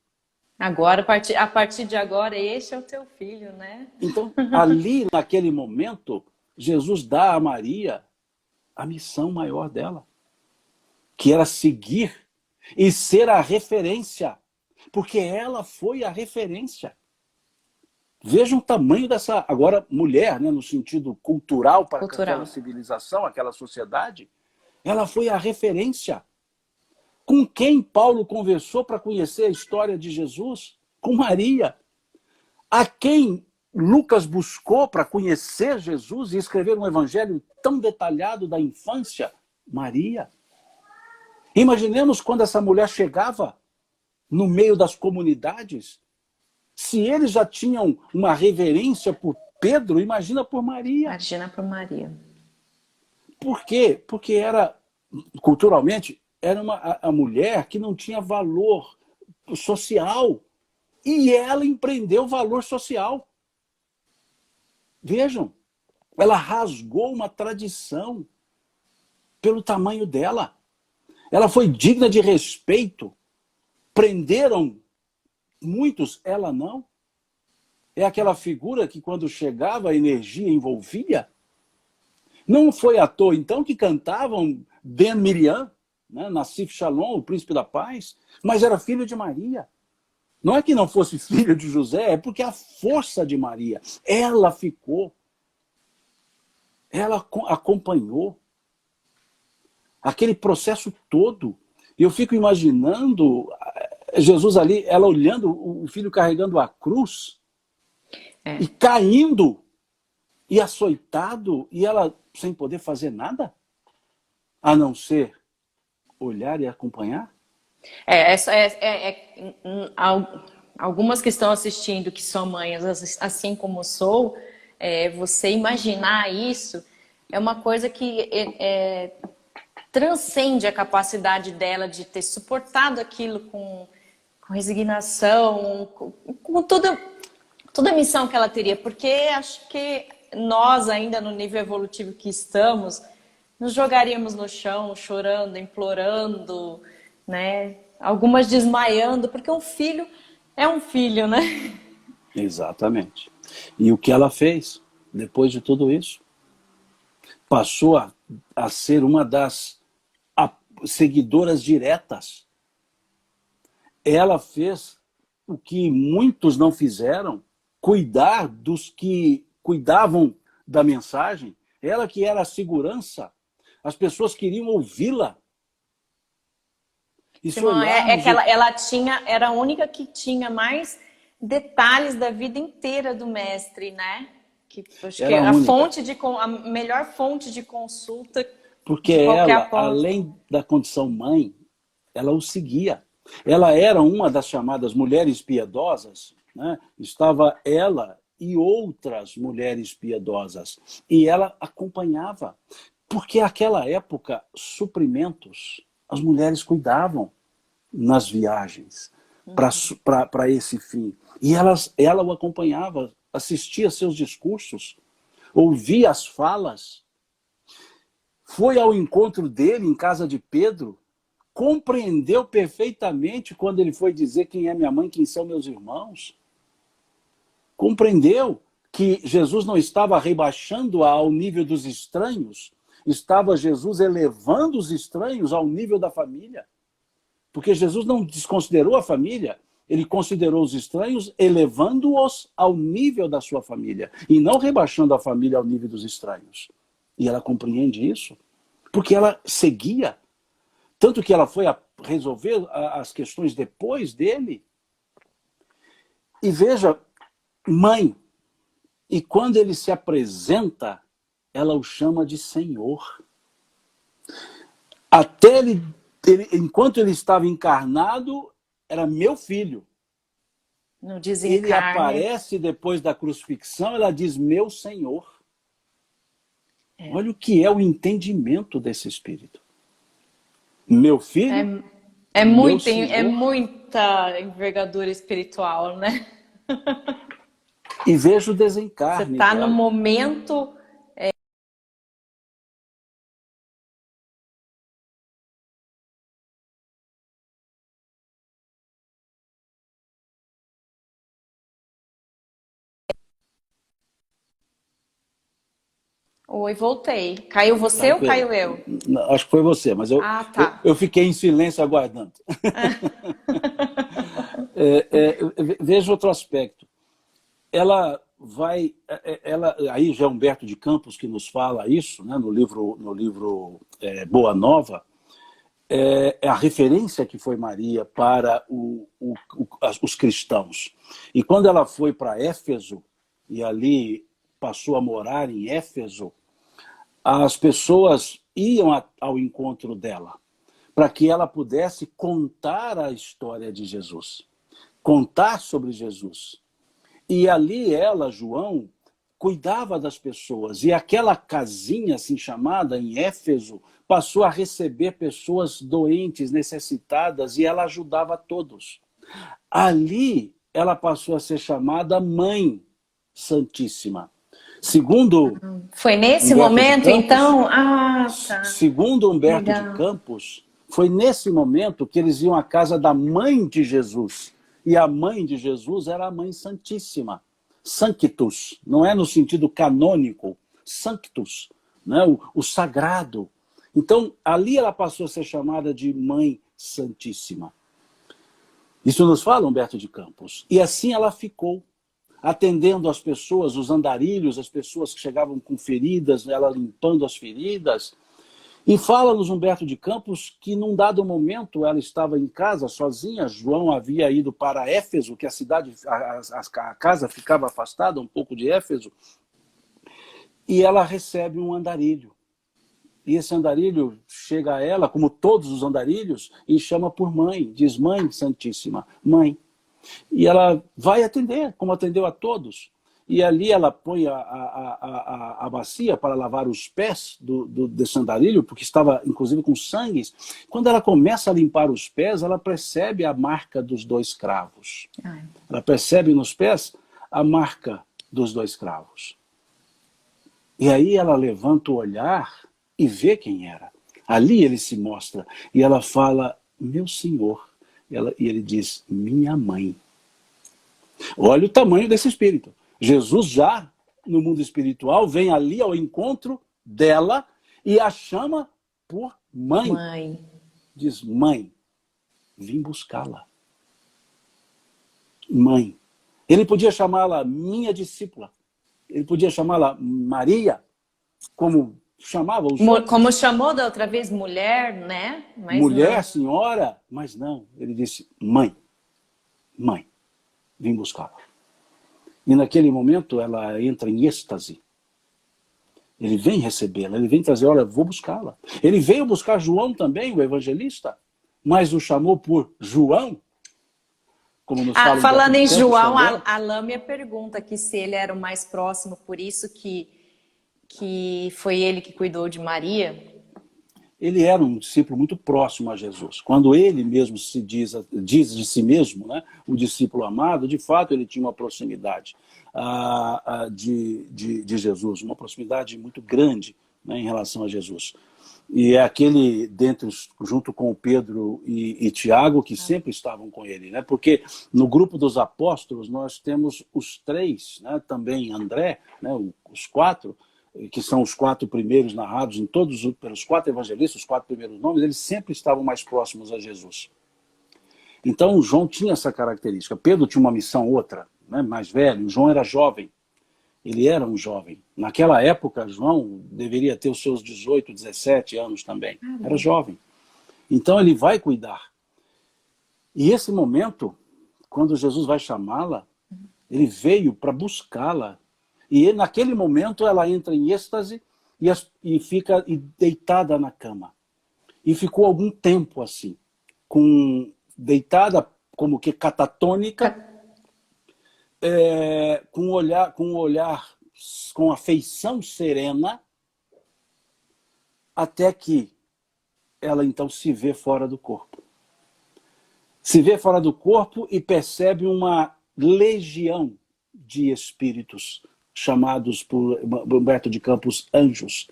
Agora, a partir de agora, este é o teu filho, né? Então, ali, naquele momento, Jesus dá a Maria a missão maior dela, que era seguir e ser a referência, porque ela foi a referência. Vejam o tamanho dessa, agora, mulher, né, no sentido cultural para aquela Cultural. civilização, aquela sociedade, ela foi a referência. Com quem Paulo conversou para conhecer a história de Jesus? Com Maria. A quem Lucas buscou para conhecer Jesus e escrever um evangelho tão detalhado da infância? Maria. Imaginemos quando essa mulher chegava no meio das comunidades. Se eles já tinham uma reverência por Pedro, imagina por Maria. Imagina para Maria. Por quê? Porque era, culturalmente, era a mulher que não tinha valor social. E ela empreendeu valor social. Vejam, ela rasgou uma tradição pelo tamanho dela. Ela foi digna de respeito. Prenderam muitos, ela não. É aquela figura que quando chegava a energia envolvia. Não foi à toa, então, que cantavam Ben Miriam, né, Nassif Shalom, o príncipe da paz, mas era filho de Maria. Não é que não fosse filho de José, é porque a força de Maria, ela ficou, ela acompanhou aquele processo todo. E eu fico imaginando Jesus ali, ela olhando o filho carregando a cruz, e caindo, e açoitado, e ela sem poder fazer nada, a não ser olhar e acompanhar. Algumas que estão assistindo, que são mães, assim como sou, você imaginar isso é uma coisa que transcende a capacidade dela de ter suportado aquilo com resignação, com toda a missão que ela teria, porque acho que nós, ainda no nível evolutivo que estamos, nos jogaríamos no chão, chorando, implorando, né? Algumas desmaiando, porque um filho é um filho, né? Exatamente. E o que ela fez, depois de tudo isso? Passou a ser uma das seguidoras diretas. Ela fez o que muitos não fizeram, cuidar dos que cuidavam da mensagem. Ela que era a segurança. As pessoas queriam ouvi-la. Simão, que ela era a única que tinha mais detalhes da vida inteira do mestre, né? Acho que a melhor fonte de consulta. Porque ela, além da condição mãe, ela o seguia. Ela era uma das chamadas mulheres piedosas, né? Estava ela e outras mulheres piedosas. E ela acompanhava. Porque naquela época, suprimentos, as mulheres cuidavam nas viagens para esse fim. E ela o acompanhava, assistia seus discursos, ouvia as falas, foi ao encontro dele em casa de Pedro, compreendeu perfeitamente quando ele foi dizer quem é minha mãe, quem são meus irmãos. Compreendeu que Jesus não estava rebaixando-a ao nível dos estranhos, estava Jesus elevando os estranhos ao nível da família. Porque Jesus não desconsiderou a família, ele considerou os estranhos, elevando-os ao nível da sua família, e não rebaixando a família ao nível dos estranhos. E ela compreende isso, porque ela seguia. Tanto que ela foi a resolver as questões depois dele. E veja, mãe. E quando ele se apresenta, ela o chama de Senhor. Até enquanto ele estava encarnado, era meu filho. No desencarne. Ele aparece depois da crucifixão, ela diz meu Senhor. Olha o que é o entendimento desse espírito. Meu filho, meu é Senhor, muita envergadura espiritual, né? e vejo o Você desencarne está no dela. momento. Oi, voltei. Caiu você Tá, ou caiu eu? acho que foi você, mas Ah, tá. eu fiquei em silêncio aguardando. Veja outro aspecto. Ela vai, aí já é Humberto de Campos que nos fala isso, né, no livro Boa Nova, é a referência que foi Maria para os cristãos. E quando ela foi para Éfeso, e ali passou a morar em Éfeso, as pessoas iam ao encontro dela, para que ela pudesse contar a história de Jesus, contar sobre Jesus. E ali ela, João, cuidava das pessoas. E aquela casinha, assim chamada, em Éfeso, passou a receber pessoas doentes, necessitadas, e ela ajudava todos. Ali ela passou a ser chamada Mãe Santíssima. Segundo Foi nesse Humberto de momento, Campos, então? Ah, tá. segundo Humberto de Legal. Campos, foi nesse momento que eles iam à casa da mãe de Jesus. E a mãe de Jesus era a Mãe Santíssima. Sanctus, não é no sentido canônico, sanctus, né? O sagrado. Então, ali ela passou a ser chamada de Mãe Santíssima. Isso nos fala Humberto de Campos. E assim ela ficou, atendendo as pessoas, os andarilhos, as pessoas que chegavam com feridas, ela limpando as feridas. E fala-nos Humberto de Campos que num dado momento ela estava em casa sozinha, João havia ido para Éfeso, que a cidade, a casa ficava afastada um pouco de Éfeso, e ela recebe um andarilho. E esse andarilho chega a ela, como todos os andarilhos, e chama por mãe, diz Mãe Santíssima, mãe. E ela vai atender, como atendeu a todos. E ali ela põe a bacia para lavar os pés desse andarilho, porque estava inclusive com sangue. Quando ela começa a limpar os pés, ela percebe a marca dos 2 cravos. Ai. Ela percebe nos pés a marca dos 2 cravos. E aí ela levanta o olhar e vê quem era. Ali ele se mostra. E ela fala, meu Senhor. E ele diz, minha mãe. Olha o tamanho desse espírito. Jesus já, no mundo espiritual, vem ali ao encontro dela e a chama por mãe. Mãe. Diz, mãe, vim buscá-la. Mãe. Ele podia chamá-la minha discípula. Ele podia chamá-la Maria, como chamava os Como outros. chamou da outra vez, mulher, né? Mas Mulher, não. senhora, mas não. Ele disse, mãe, mãe, vim buscá-la. E naquele momento ela entra em êxtase. Ele vem recebê-la, ele vem trazer, olha, vou buscá-la. Ele veio buscar João também, o evangelista, mas o chamou por João, como nos Ah, fala Humberto falando de em Campos João, também. a Lâmia pergunta aqui se ele era o mais próximo, por isso que foi ele que cuidou de Maria. Ele era um discípulo muito próximo a Jesus. Quando ele mesmo diz de si mesmo, né, o discípulo amado, de fato ele tinha uma proximidade de Jesus, uma proximidade muito grande, né, em relação a Jesus. E é aquele, junto com Pedro e Tiago, que sempre estavam com ele. Né? Porque no grupo dos apóstolos nós temos os 3, né, também André, né, os 4, que são os 4 primeiros narrados pelos 4 evangelistas, os 4 primeiros nomes, eles sempre estavam mais próximos a Jesus. Então João tinha essa característica. Pedro tinha uma missão outra, né, mais velho. João era jovem. Ele era um jovem. Naquela época, João deveria ter os seus 18, 17 anos também. Era jovem. Então ele vai cuidar. E esse momento, quando Jesus vai chamá-la, ele veio para buscá-la. E naquele momento ela entra em êxtase e fica deitada na cama. E ficou algum tempo assim, deitada como que catatônica, com um olhar, com a feição serena, até que ela então se vê fora do corpo. Se vê fora do corpo e percebe uma legião de espíritos, chamados por Humberto de Campos anjos,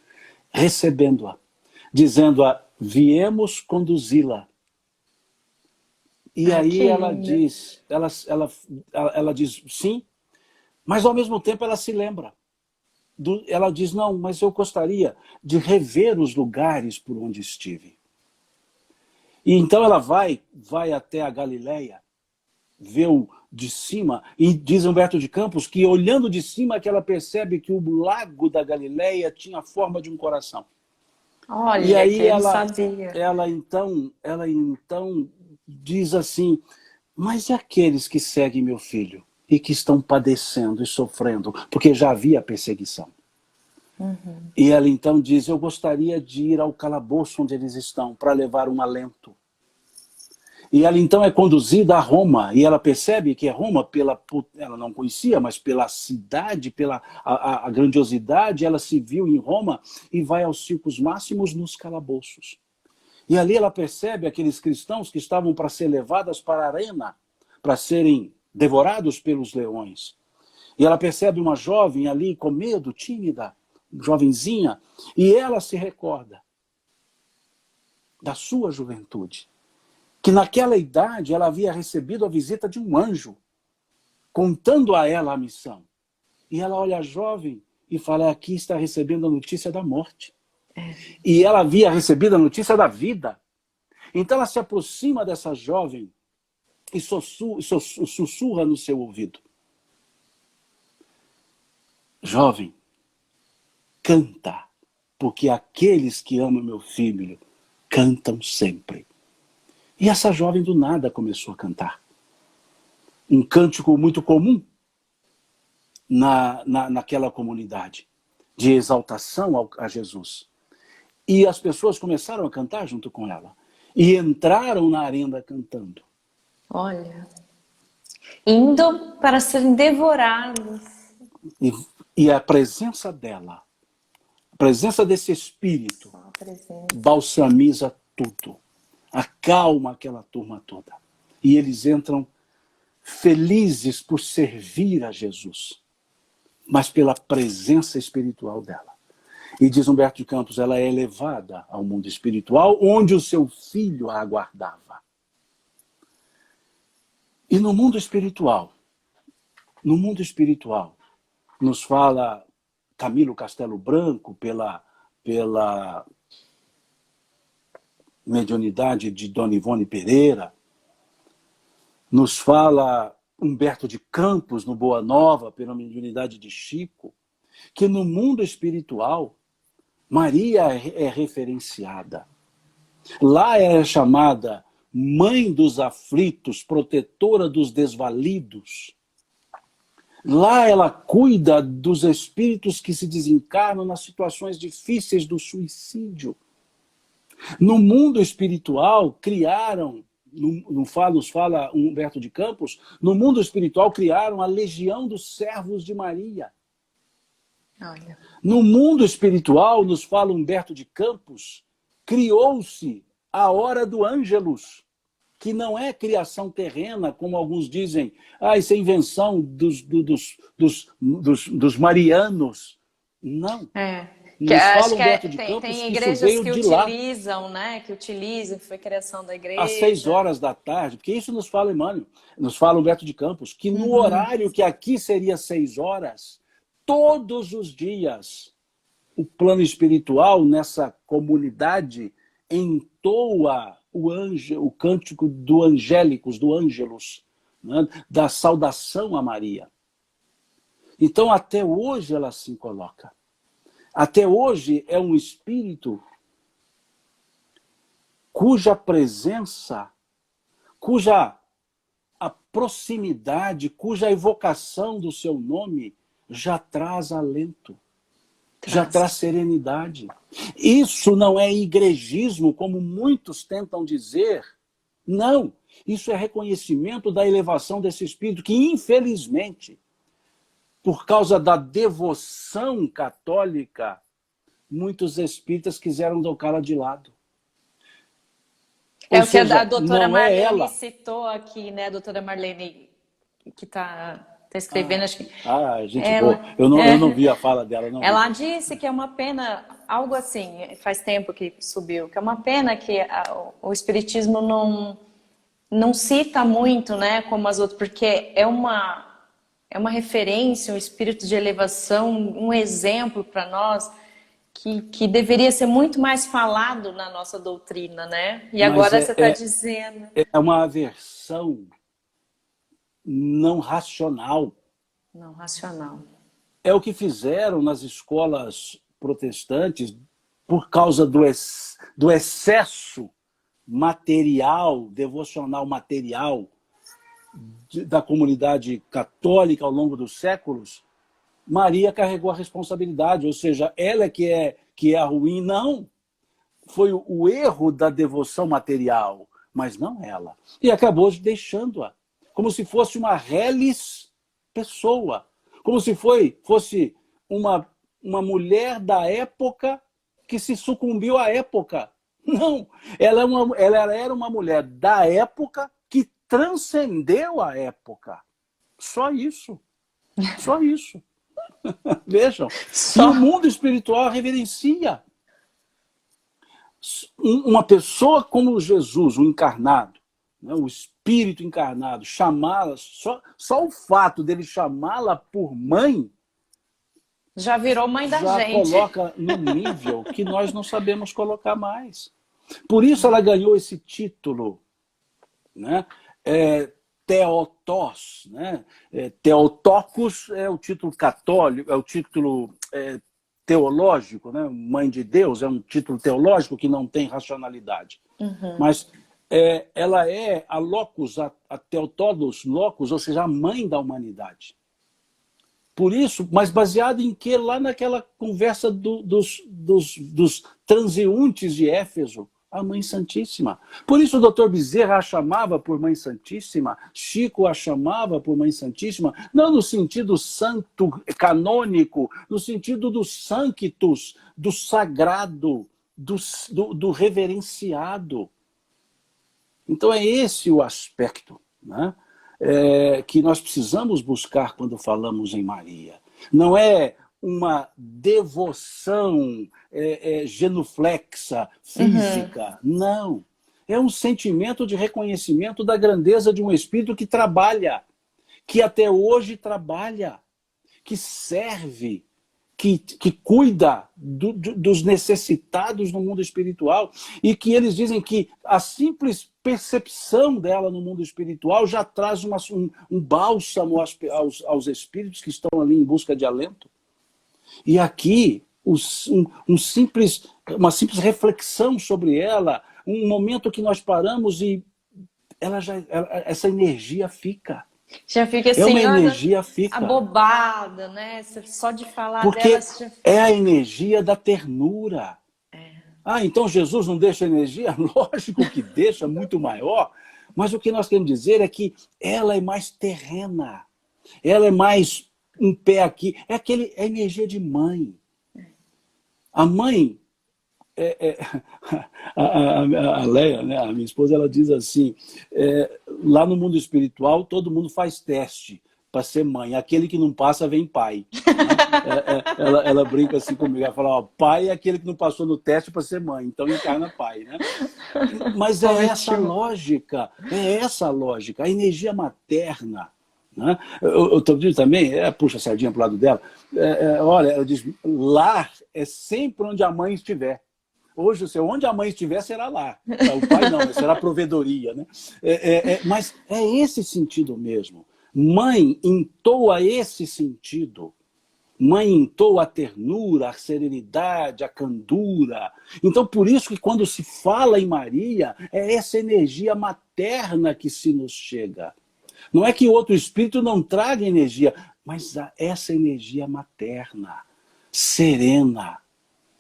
recebendo-a, dizendo-a, viemos conduzi-la. E aí que ela linda. diz, ela diz sim, mas ao mesmo tempo ela se lembra. Ela diz, não, mas eu gostaria de rever os lugares por onde estive. E então ela vai até a Galileia, vê de cima, e diz Humberto de Campos que olhando de cima que ela percebe que o lago da Galileia tinha a forma de um coração. E Olha, aí que eu não sabia. ela então diz assim, mas e aqueles que seguem meu filho e que estão padecendo e sofrendo, porque já havia perseguição. E ela então diz, eu gostaria de ir ao calabouço onde eles estão, para levar um alento. E ela então é conduzida a Roma, e ela percebe que é Roma, ela não conhecia, mas pela cidade, pela a grandiosidade, ela se viu em Roma e vai aos circos máximos nos calabouços. E ali ela percebe aqueles cristãos que estavam para ser levados para a arena, para serem devorados pelos leões. E ela percebe uma jovem ali com medo, tímida, jovenzinha, e ela se recorda da sua juventude. Que naquela idade ela havia recebido a visita de um anjo, contando a ela a missão. E ela olha a jovem e fala, aqui está recebendo a notícia da morte. E ela havia recebido a notícia da vida. Então ela se aproxima dessa jovem e sussurra no seu ouvido. Jovem, canta, porque aqueles que amam meu filho cantam sempre. E essa jovem do nada começou a cantar. Um cântico muito comum naquela comunidade, de exaltação a Jesus. E as pessoas começaram a cantar junto com ela. E entraram na arena cantando. Olha, indo para serem devorados. E a presença dela, a presença desse espírito, balsamiza tudo. Acalma aquela turma toda. E eles entram felizes por servir a Jesus, mas pela presença espiritual dela. E diz Humberto de Campos, ela é elevada ao mundo espiritual, onde o seu filho a aguardava. E no mundo espiritual, nos fala Camilo Castelo Branco, pela mediunidade de Dona Ivone Pereira, nos fala Humberto de Campos, no Boa Nova, pela mediunidade de Chico, que no mundo espiritual, Maria é referenciada. Lá é chamada mãe dos aflitos, protetora dos desvalidos. Lá ela cuida dos espíritos que se desencarnam nas situações difíceis do suicídio. No mundo espiritual, criaram, nos fala Humberto de Campos, no mundo espiritual criaram a legião dos servos de Maria. Olha. No mundo espiritual, nos fala Humberto de Campos, criou-se a hora do Ângelus, que não é criação terrena, como alguns dizem, isso é invenção dos marianos. Não. Nos fala Humberto de Campos tem que isso igrejas veio que de lá. utilizam, né? Que utilizam, que foi criação da igreja. Às 6 horas da tarde, porque isso nos fala Emmanuel, nos fala Humberto de Campos, que no horário que aqui seria 6 horas, todos os dias, o plano espiritual, nessa comunidade, entoa o cântico do Angélicos, do Ângelus, né, da saudação a Maria. Então, até hoje ela se coloca. Até hoje é um espírito cuja presença, cuja a proximidade, cuja evocação do seu nome já traz alento, já traz serenidade. Isso não é igrejismo, como muitos tentam dizer. Não, isso é reconhecimento da elevação desse espírito que, infelizmente, por causa da devoção católica, muitos espíritas quiseram colocá-la de lado. É Ou o que a seja, doutora não é Marlene ela. citou aqui, né? A doutora Marlene, que está escrevendo, acho que Gente boa. ela, Eu não vi a fala dela, não vi. ela disse que é uma pena, algo assim, faz tempo que subiu, que é uma pena que o Espiritismo não cita muito, né, como as outras, porque é uma referência, um espírito de elevação, um exemplo para nós que deveria ser muito mais falado na nossa doutrina, né? E Mas agora você está dizendo. é uma aversão não racional. Não, racional. É o que fizeram nas escolas protestantes por causa do excesso material, devocional material da comunidade católica ao longo dos séculos. Maria carregou a responsabilidade, ou seja, ela que é a ruim. Não, foi o erro da devoção material, mas não ela. E acabou deixando-a, como se fosse uma reles pessoa, como se fosse uma mulher da época que se sucumbiu à época. Não, ela era uma mulher da época que transcendeu a época. Só isso. Só isso. Vejam. E o mundo espiritual a reverencia. Uma pessoa como Jesus, o encarnado, né, o Espírito encarnado, chamá-la, só o fato dele chamá-la por mãe, já virou mãe da já gente. coloca no nível que nós não sabemos colocar mais. Por isso ela ganhou esse título, né? Theotós, né? Theotokos é o título católico, é o título teológico, né? Mãe de Deus é um título teológico que não tem racionalidade. Mas ela é a locus, a Theotodos locus, ou seja, a mãe da humanidade. Por isso, mas baseado em que? Lá naquela conversa dos transeuntes de Éfeso, a Mãe Santíssima. Por isso o doutor Bezerra a chamava por Mãe Santíssima, Chico a chamava por Mãe Santíssima, não no sentido santo canônico, no sentido do sanctus, do sagrado, do reverenciado. Então é esse o aspecto, né? Que nós precisamos buscar quando falamos em Maria. Não é uma devoção genuflexa, física. Não. É um sentimento de reconhecimento da grandeza de um espírito que trabalha, que até hoje trabalha, que serve, que cuida dos necessitados no mundo espiritual, e que eles dizem que a simples percepção dela no mundo espiritual já traz um bálsamo aos espíritos que estão ali em busca de alento. E aqui, uma simples reflexão sobre ela, um momento que nós paramos e essa energia fica. Já fica assim, é uma energia fica. abobada, né? Só de falar Porque dela. é a energia da ternura. Então Jesus não deixa energia? Lógico que deixa, muito maior. Mas o que nós queremos dizer é que ela é mais terrena. Ela é mais um pé aqui. É a energia de mãe. A mãe, a Leia, né, a minha esposa, ela diz assim, lá no mundo espiritual todo mundo faz teste para ser mãe. Aquele que não passa vem pai. Ela brinca assim comigo, ela fala, pai é aquele que não passou no teste para ser mãe, então encarna pai, né? Mas é essa lógica, a energia materna, né? Outro dia também, puxa a sardinha para o lado dela, olha, ela diz, lar é sempre onde a mãe estiver. Hoje, onde a mãe estiver, será lá. O pai não, será provedoria, né? Mas é esse sentido mesmo. Mãe entoa esse sentido. Mãe entoa a ternura, a serenidade, a candura. Então, por isso que quando se fala em Maria, é essa energia materna que se nos chega. Não é que outro espírito não traga energia, mas essa energia materna, serena,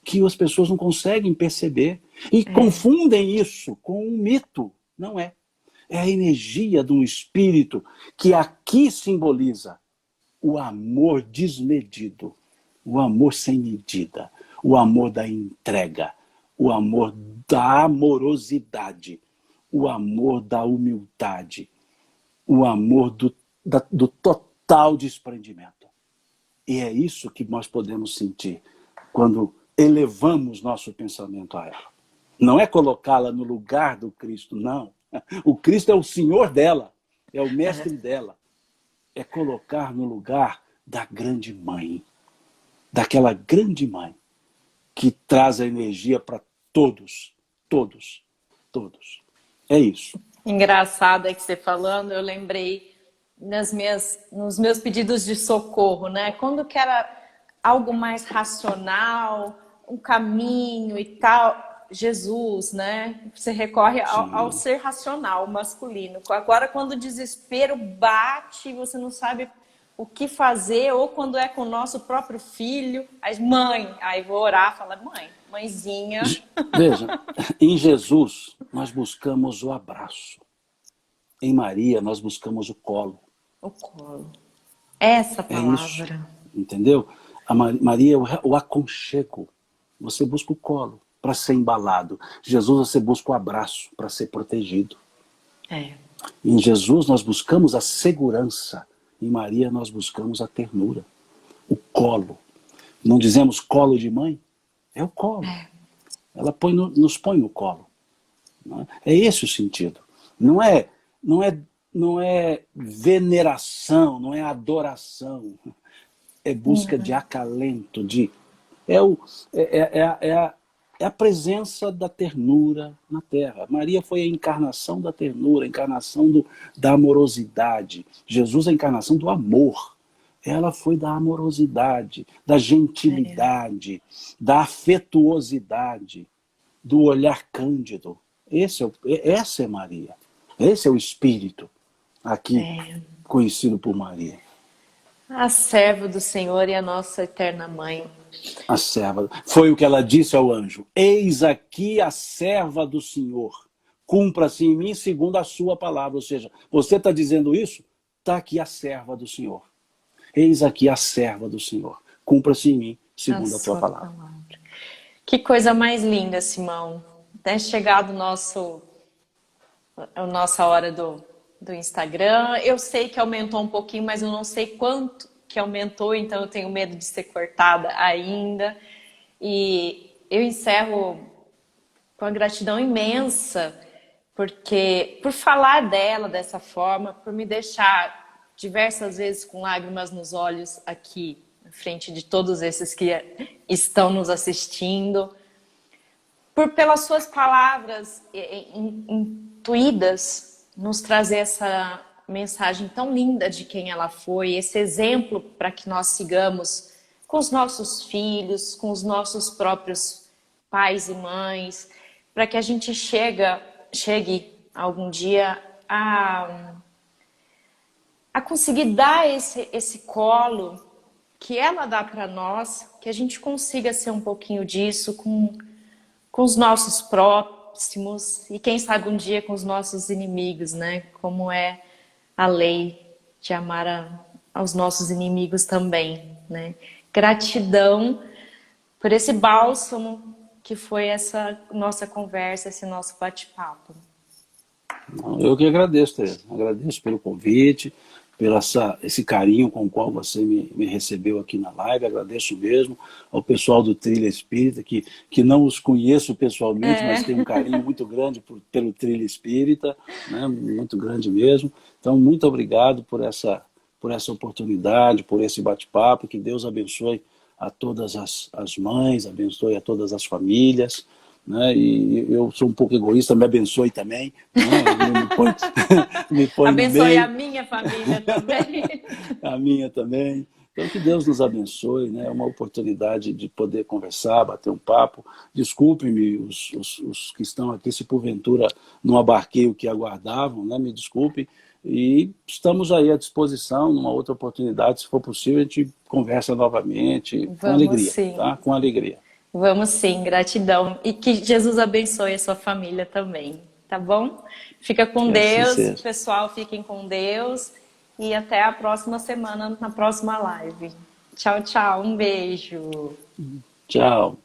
que as pessoas não conseguem perceber. E confundem isso com um mito. Não é. É a energia de um espírito que aqui simboliza o amor desmedido, o amor sem medida, o amor da entrega, o amor da amorosidade, o amor da humildade, o amor do total desprendimento. E é isso que nós podemos sentir quando elevamos nosso pensamento a ela. Não é colocá-la no lugar do Cristo, não. O Cristo é o Senhor dela, é o mestre dela. É colocar no lugar da grande mãe, daquela grande mãe que traz a energia para todos, todos, todos. É isso. Engraçado é que você falando, eu lembrei nos meus pedidos de socorro, né? Quando que era algo mais racional, um caminho e tal, Jesus, né? Você recorre ao ser racional, masculino. Agora, quando o desespero bate, você não sabe o que fazer, ou quando é com o nosso próprio filho, mãe, aí vou orar, falar, mãezinha. Veja, em Jesus nós buscamos o abraço. Em Maria nós buscamos o colo. O colo. Essa palavra. É isso, entendeu? A Maria é o aconchego. Você busca o colo para ser embalado. Jesus, você busca o abraço para ser protegido. Em Jesus nós buscamos a segurança. Em Maria nós buscamos a ternura. O colo. Não dizemos colo de mãe? É o colo. Ela nos põe no colo. É esse o sentido. Não é veneração, não é adoração. É busca de acalento, é a presença da ternura na Terra. Maria foi a encarnação da ternura, a encarnação da amorosidade. Jesus é a encarnação do amor. Ela foi da amorosidade, da gentilidade, da afetuosidade, do olhar cândido. Essa é Maria. Esse é o Espírito aqui conhecido por Maria. A serva do Senhor e a nossa eterna mãe. A serva. Foi o que ela disse ao anjo. Eis aqui a serva do Senhor. Cumpra-se em mim segundo a sua palavra. Ou seja, você está dizendo isso? Está aqui a serva do Senhor. Eis aqui a serva do Senhor. Cumpra-se em mim segundo a tua palavra. Que coisa mais linda, Simão. Tem chegado a nossa hora do Instagram. Eu sei que aumentou um pouquinho, mas eu não sei quanto que aumentou, então eu tenho medo de ser cortada ainda. E eu encerro com a gratidão imensa, porque por falar dela dessa forma, por me deixar diversas vezes com lágrimas nos olhos aqui, na frente de todos esses que estão nos assistindo, pelas suas palavras intuídas, nos trazer essa mensagem tão linda de quem ela foi, esse exemplo para que nós sigamos com os nossos filhos, com os nossos próprios pais e mães, para que a gente chegue algum dia a conseguir dar esse colo que ela dá para nós, que a gente consiga ser um pouquinho disso com os nossos próximos e quem sabe um dia com os nossos inimigos, né? Como é a lei de amar aos nossos inimigos também, né? Gratidão por esse bálsamo que foi essa nossa conversa, esse nosso bate-papo. Eu que agradeço, Tereza. Agradeço pelo convite, pelo esse carinho com o qual você me recebeu aqui na live. Agradeço mesmo ao pessoal do Trilha Espírita, que não os conheço pessoalmente, mas tenho um carinho muito grande pelo Trilha Espírita, né? Muito grande mesmo. Então, muito obrigado por essa oportunidade, por esse bate-papo. Que Deus abençoe a todas as mães, abençoe a todas as famílias. Né? E eu sou um pouco egoísta, me abençoe também, né? me põe abençoe no meio. A minha família também. A minha também. Então que Deus nos abençoe, né? É uma oportunidade de poder conversar, bater um papo. Desculpe-me os que estão aqui, se porventura não abarquei o que aguardavam, né? Me desculpe. E estamos aí à disposição, numa outra oportunidade, se for possível, a gente conversa novamente, com alegria, sim. Tá? Com alegria. Vamos sim, gratidão. E que Jesus abençoe a sua família também, tá bom? Fica com Deus, pessoal, fiquem com Deus. E até a próxima semana, na próxima live. Tchau, tchau. Um beijo. Tchau.